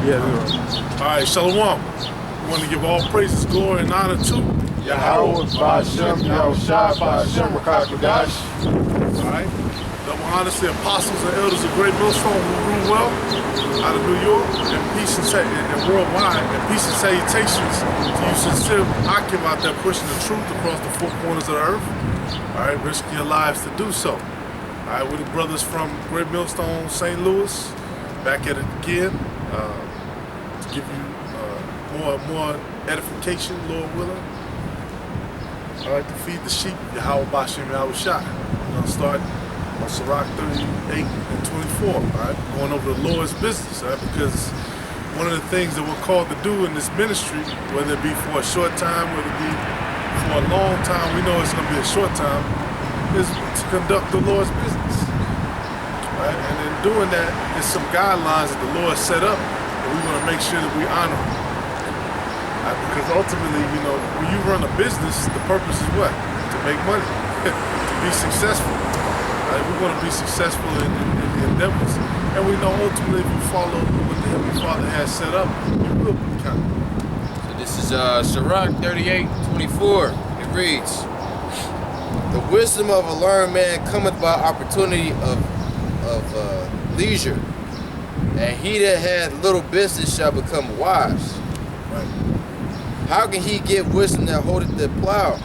Yeah. All right, Shalom. We want to give all praises, glory, and honor to Yahweh, Ba'Shem, Yahushua, Ba'Shem, Rakakadash. All right. Double honors to the apostles and elders of Great Millstone who rule well out of New York, and peace and worldwide, and peace and salutations to you sincere Akim out there pushing the truth across the four corners of the earth. All right, risking your lives to do so. All right, we're the brothers from Great Millstone, St. Louis, back at it again to give you more edification, Lord willing. All right, to feed the sheep, Yahweh Ba'Shem Yahushua. We're gonna start on Sirach 38 and 24, all right? Going over the Lord's business, all right? Because one of the things that we're called to do in this ministry, whether it be for a short time, whether it be for a long time, we know it's gonna be a short time, is to conduct the Lord's business, right? And in doing that, there's some guidelines that the Lord set up, and we wanna make sure that we honor them. Right? Because ultimately, you know, when you run a business, the purpose is what? To make money, to be successful. Right? We want to be successful in the endeavors. And we know ultimately if you follow what the Heavenly Father has set up, you will be counted. So this is Sirach 38:24. It reads, "The wisdom of a learned man cometh by opportunity of leisure, and he that hath little business shall become wise. Right? How can he get wisdom that holdeth the plow,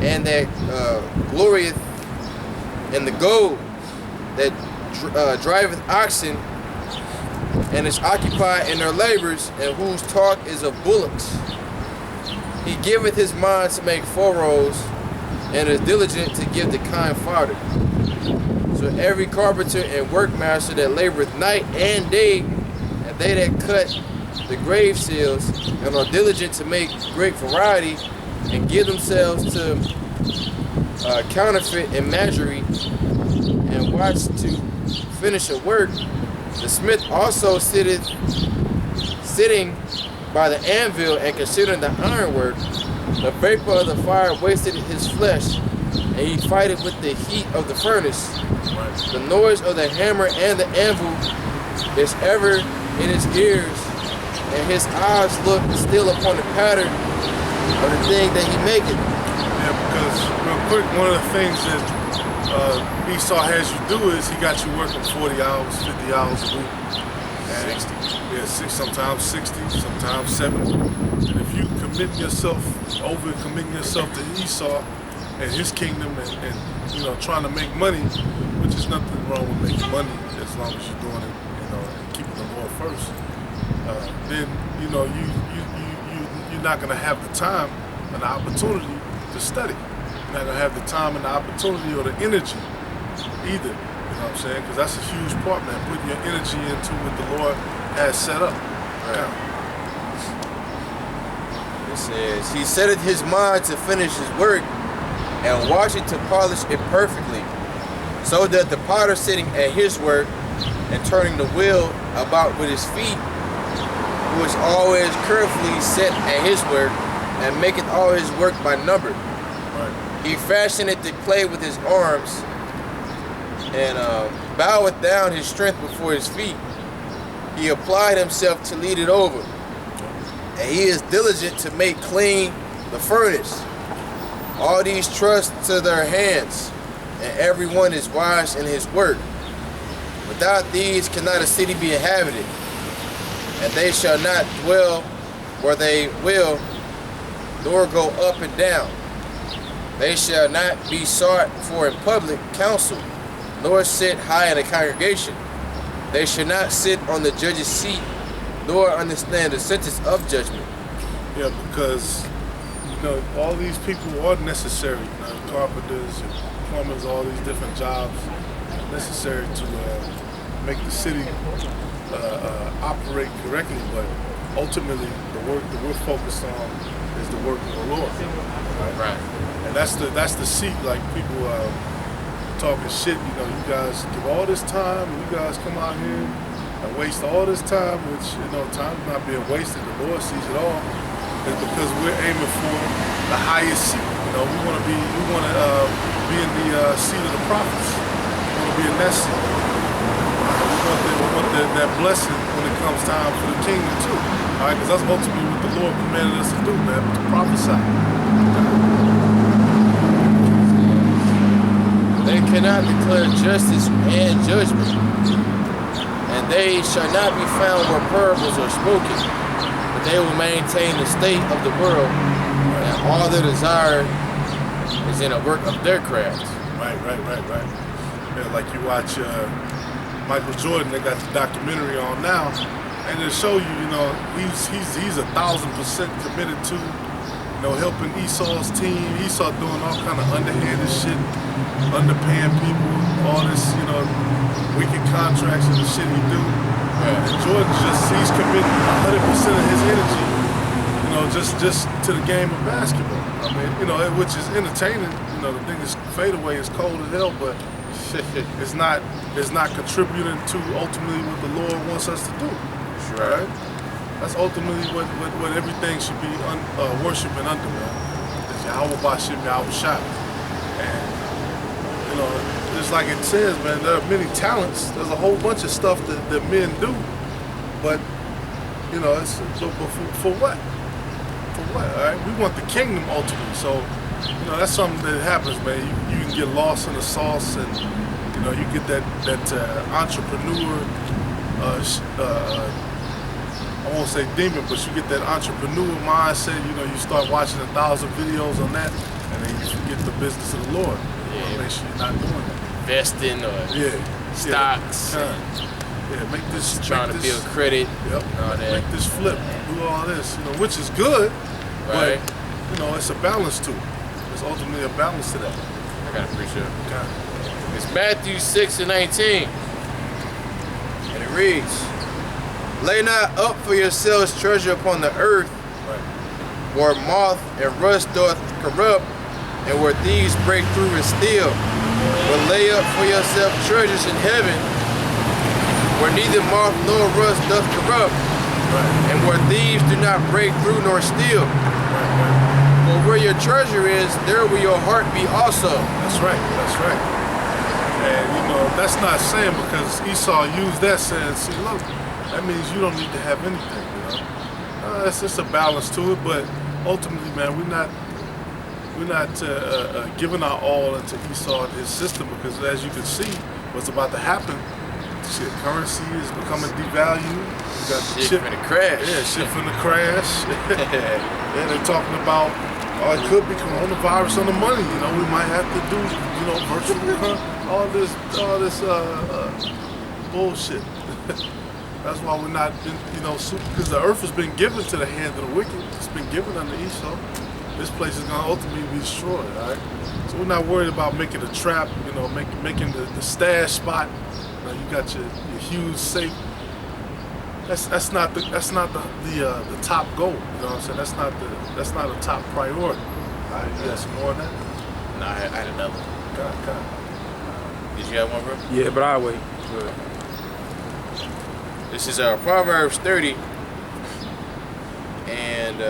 and that glorieth in the gold, that driveth oxen, and is occupied in their labors, and whose talk is of bullocks? He giveth his mind to make furrows, and is diligent to give the kind fodder. So every carpenter and workmaster that laboreth night and day, and they that cut the grave seals, and are diligent to make great variety, and give themselves to counterfeit and imagery, and watch to finish a work. The smith also sitting by the anvil and considering the ironwork. The vapor of the fire wasted his flesh, and he fighteth with the heat of the furnace. The noise of the hammer and the anvil is ever in his ears, and his eyes look still upon the pattern of the thing that he maketh." Yeah, because real quick, one of the things that Esau has you do is he got you working 40 hours, 50 hours a week. And 60. Yeah, sometimes 60, sometimes 70. And if you commit yourself, overcommit yourself to Esau and his kingdom and you know, trying to make money, which is nothing wrong with making money as long as you're doing it, you know, and keeping the Lord first, then, you know, you're not going to have the time and the opportunity to study. You're not going to have the time and the opportunity or the energy either. You know what I'm saying? Because that's a huge part, man, putting your energy into what the Lord has set up. Right. It says, "He setteth his mind to finish his work, and watch it to polish it perfectly, so that the potter sitting at his work, and turning the wheel about with his feet, who is always carefully set at his work, and maketh all his work by number. Right. He fashioneth the clay with his arms, and boweth down his strength before his feet. He applied himself to lead it over, and he is diligent to make clean the furnace. All these trust to their hands, and everyone is wise in his work. Without these cannot a city be inhabited, and they shall not dwell where they will, nor go up and down. They shall not be sought for in public council, nor sit high in a congregation. They shall not sit on the judge's seat, nor understand the sentence of judgment." Yeah, because, you know, all these people are necessary. You know, carpenters and plumbers, all these different jobs necessary to make the city operate correctly. But ultimately, the work that we're focused on is the work of the Lord. Right. And that's the seat. Like people talking shit. You know, you guys give all this time, and you guys come out here and waste all this time, which, you know, time's not being wasted. The Lord sees it all. It's because we're aiming for the highest seat. You know, we want to be in the seat of the prophets. We want to be in that seat. that blessing when it comes time for the kingdom too. All right, because that's ultimately what the Lord commanded us to do, man, to prophesy. They cannot declare justice and judgment, and they shall not be found where parables are spoken, but they will maintain the state of the world, and all their desire is in a work of their craft. Right. Yeah, like you watch Michael Jordan, they got the documentary on now, and they show you, you know, he's 1,000% committed to, you know, helping Esau's team. Esau doing all kind of underhanded shit, underpaying people, all this, you know, wicked contracts and the shit he do. And Jordan's he's committing 100% of his energy, you know, just to the game of basketball. I mean, you know, which is entertaining. You know, the thing is fadeaway is cold as hell, but it's not contributing to ultimately what the Lord wants us to do. Right. That's ultimately what everything should be worshiping under, man. Is Yahweh Bashim, Yahweh Shai. And, you know, just like it says, man, there are many talents. There's a whole bunch of stuff that men do. But, you know, it's for what? For what, all right? We want the kingdom ultimately. So, you know, that's something that happens, man. You can get lost in the sauce, and, you know, you get that entrepreneur, I won't say demon, but you get that entrepreneur mindset. You know, you start watching 1,000 videos on that, and then you forget the business of the Lord. You want to make sure you're not doing that. Investing or stocks. Make this. Trying to build credit. Yep. And all that. Make this flip. Do all this. You know, which is good. Right. But, you know, it's a balance to it. There's ultimately a balance to that. I gotta appreciate it. Okay. It's Matthew 6:19. And it reads, "Lay not up for yourselves treasure upon the earth, where moth and rust doth corrupt, and where thieves break through and steal. But lay up for yourself treasures in heaven, where neither moth nor rust doth corrupt, and where thieves do not break through nor steal. For where your treasure is, there will your heart be also." That's right. And, you know, that's not saying because Esau used that saying, see, look, that means you don't need to have anything, you know. It's just a balance to it, but ultimately, man, we're not giving our all into Esau and his system, because as you can see, what's about to happen, shit, currency is becoming devalued. You got the Shit finna crash. Yeah, shit finna crash. Yeah, they're talking about, it could be coronavirus on the money. You know, we might have to do, you know, virtual, all this bullshit. That's why we're not, you know, because the earth has been given to the hand of the wicked. It's been given unto Esau. This place is going to ultimately be destroyed, all right? So we're not worried about making a trap, you know, making the stash spot. You know, you got your huge safe. That's not the top goal. You know what I'm saying? That's not a top priority. All right, you got some more on that? No, I had another one. God. Did you have one, bro? Yeah, but I'll wait. Good. This is Proverbs 30, and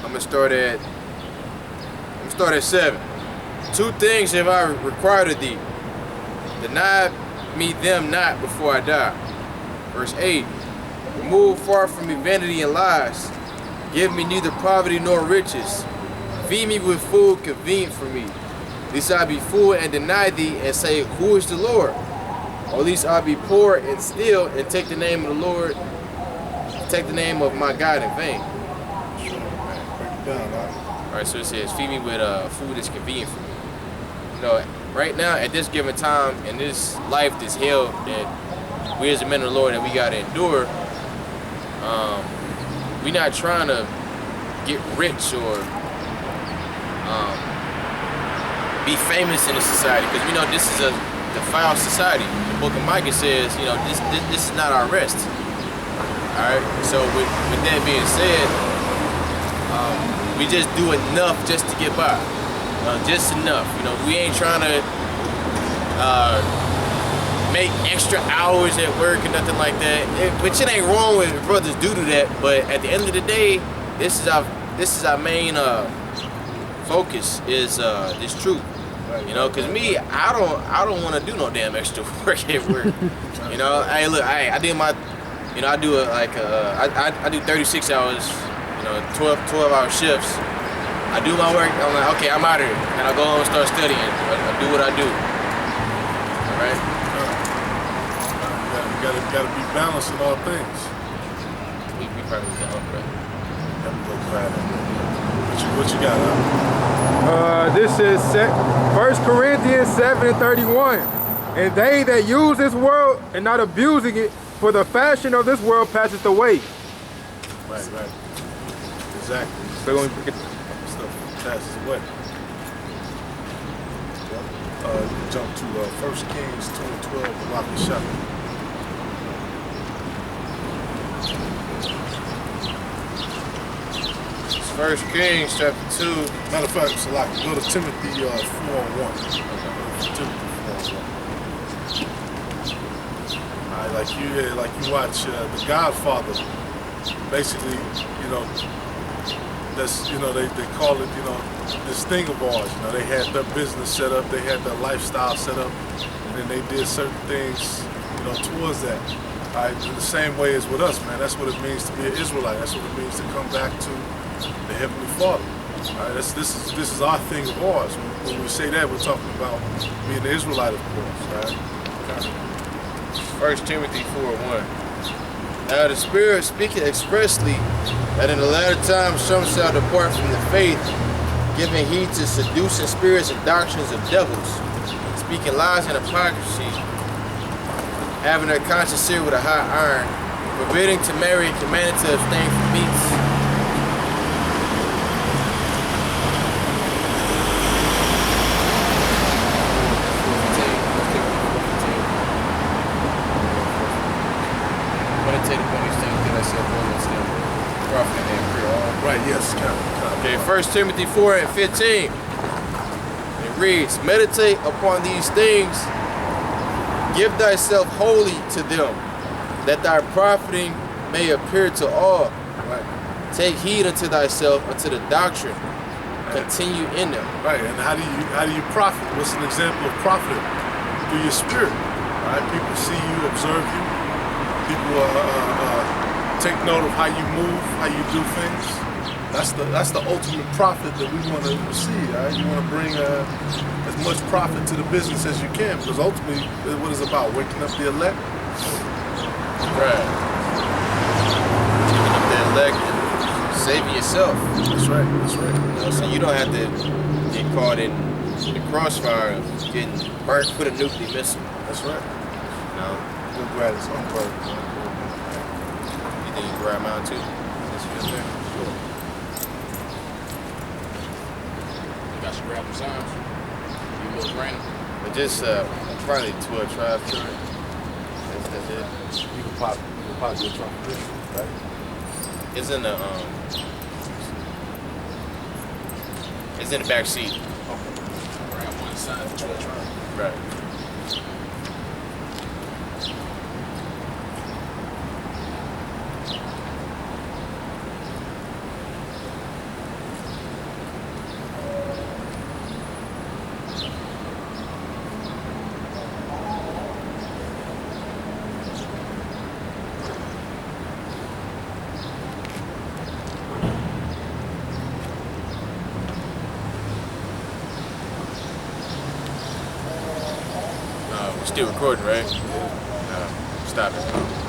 I'm gonna start at 7. 2 things have I required of thee, deny me them not before I die. Verse 8. Remove far from me vanity and lies. Give me neither poverty nor riches. Feed me with food convenient for me. Lest I be full and deny thee and say, who is the Lord? Or at least I be poor and steal and take the name of the Lord, take the name of my God in vain. Alright, so it says, feed me with food that's convenient for me. You know, right now, at this given time, in this life, this hell that we as the men of the Lord that we gotta endure, we're not trying to get rich or be famous in the society, because we know this is a defiled society. The book of Micah says, you know, this is not our rest. Alright, so with that being said, we just do enough just to get by. Just enough. You know, we ain't trying to make extra hours at work and nothing like that. Which it ain't wrong with brothers do that, but at the end of the day, this is our main focus is this truth. You know, cause me, I don't want to do no damn extra work at work. You know, hey, look, I did my, you know, I do I do 36 hours, you know, 12-hour shifts. I do my work. I'm like, okay, I'm out of here, and I go home and start studying. I do what I do. All right. You gotta be balanced in all things. We probably got up, right? What you got? This is 1 Corinthians 7:31. And they that use this world and not abusing it, for the fashion of this world passeth away. Right. Exactly. So when we get Stuff passes away. Jump to 1 Kings 2:12, Rocky Shop. It's 1 Kings chapter 2. Matter of fact, so like go to Timothy 4:1. Timothy 4:1. Like you watch The Godfather. Basically, you know, that's, you know, they call it, you know, this thing of ours. You know, they had their business set up, they had their lifestyle set up, and then they did certain things, you know, towards that. All right, in the same way as with us, man. That's what it means to be an Israelite. That's what it means to come back to the Heavenly Father. All right, this is our thing of ours. When we say that, we're talking about being an Israelite, of course. Right? 1 Timothy 4:1. Now the Spirit speaketh expressly that in the latter times some shall depart from the faith, giving heed to seducing spirits and doctrines of devils, speaking lies and hypocrisy, having their conscience seared with a hot iron, forbidding to marry and commanding to abstain from meats. Right, yes. Okay, 1 Timothy 4:15. It reads, meditate upon these things, give thyself wholly to them, that thy profiting may appear to all. Right. Take heed unto thyself, unto the doctrine. Continue in them. Right, and how do you profit? What's an example of profiting? Through your spirit. Right? People see you, observe you. People take note of how you move, how you do things. That's the ultimate profit that we want to receive. Right? You want to bring as much profit to the business as you can, because ultimately, what is it about? Waking up the elect. Right. Waking up the elect and saving yourself. That's right. That's right. You know, so you don't have to get caught in the crossfire of getting burnt with a nuclear missile. That's right. You know, We'll grab his own bird. you think you can grab mine too? That's what there. Sure. You got some grab some signs. You little random. But just probably 12 drive through it. That's it. You can pop your trunk for this, right? It's in the it's in the back seat. Grab one sign for 12 tries. Right. We're still recording, right? Stop it.